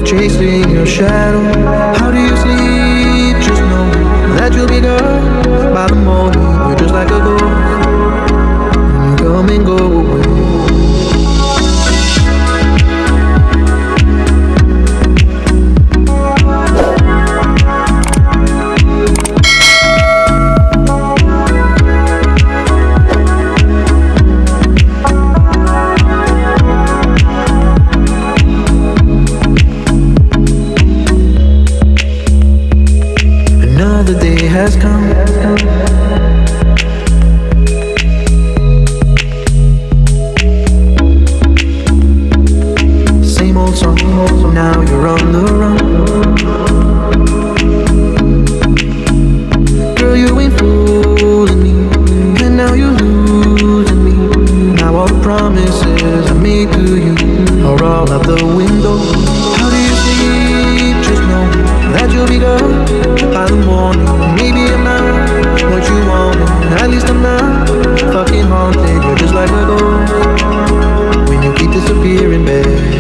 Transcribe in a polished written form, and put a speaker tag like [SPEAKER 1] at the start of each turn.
[SPEAKER 1] chasing your shadow. How do you sleep? Just know that you'll be gone by the morning. You're just like a ghost when you come and go away. Another day has come. Same old song, now you're on the run. Girl, you ain't fooling me, and now you're losing me. Now all the promises I made to you are all out the window. How do you sleep? Just know that you'll be gone by the morning. Maybe I'm not what you wanted, at least I'm not fucking haunted. You're just like a ghost when you keep disappearing, babe.